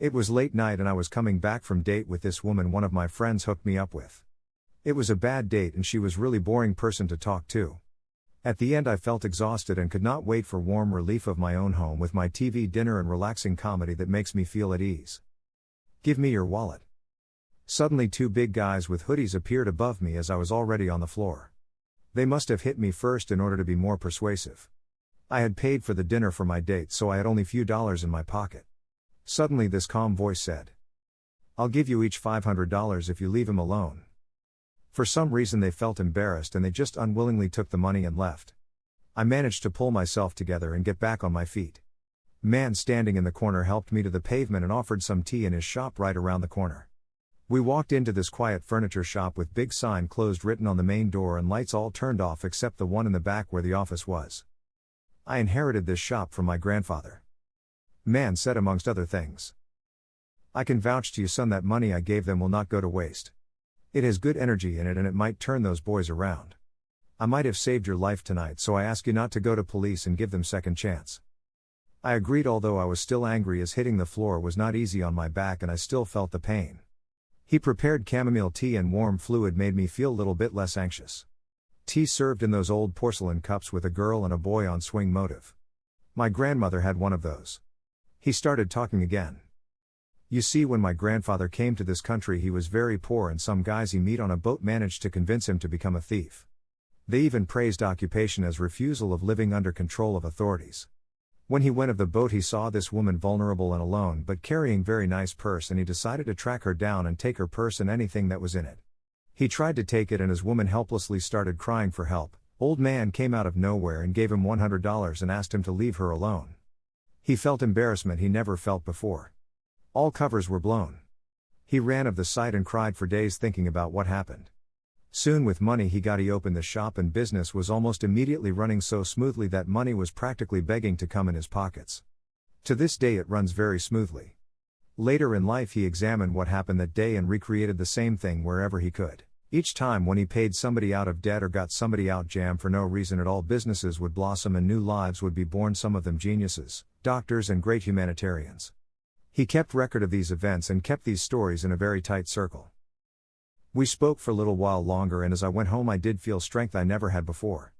It was late night and I was coming back from date with this woman one of my friends hooked me up with. It was a bad date and she was really boring person to talk to. At the end I felt exhausted and could not wait for warm relief of my own home with my TV dinner and relaxing comedy that makes me feel at ease. Give me your wallet. Suddenly two big guys with hoodies appeared above me as I was already on the floor. They must have hit me first in order to be more persuasive. I had paid for the dinner for my date so I had only few dollars in my pocket. Suddenly this calm voice said, "I'll give you each $500 if you leave him alone." For some reason they felt embarrassed and they just unwillingly took the money and left. I managed to pull myself together and get back on my feet. Man standing in the corner helped me to the pavement and offered some tea in his shop right around the corner. We walked into this quiet furniture shop with big sign closed written on the main door and lights all turned off except the one in the back where the office was. I inherited this shop from my grandfather. Man said amongst other things, "I can vouch to you son that money I gave them will not go to waste. It has good energy in it and it might turn those boys around. I might have saved your life tonight so I ask you not to go to police and give them second chance." I agreed although I was still angry as hitting the floor was not easy on my back and I still felt the pain. He prepared chamomile tea and warm fluid made me feel a little bit less anxious. Tea served in those old porcelain cups with a girl and a boy on swing motive. My grandmother had one of those. He started talking again. "You see when my grandfather came to this country he was very poor and some guys he met on a boat managed to convince him to become a thief. They even praised occupation as refusal of living under control of authorities. When he went of the boat he saw this woman vulnerable and alone but carrying very nice purse and he decided to track her down and take her purse and anything that was in it. He tried to take it and his woman helplessly started crying for help. Old man came out of nowhere and gave him $100 and asked him to leave her alone. He felt embarrassment he never felt before. All covers were blown. He ran of the sight and cried for days thinking about what happened. Soon with money he opened the shop and business was almost immediately running so smoothly that money was practically begging to come in his pockets. To this day it runs very smoothly. Later in life he examined what happened that day and recreated the same thing wherever he could. Each time when he paid somebody out of debt or got somebody out jam for no reason at all businesses would blossom and new lives would be born, some of them geniuses, doctors and great humanitarians. He kept record of these events and kept these stories in a very tight circle. We spoke for a little while longer and as I went home I did feel strength I never had before.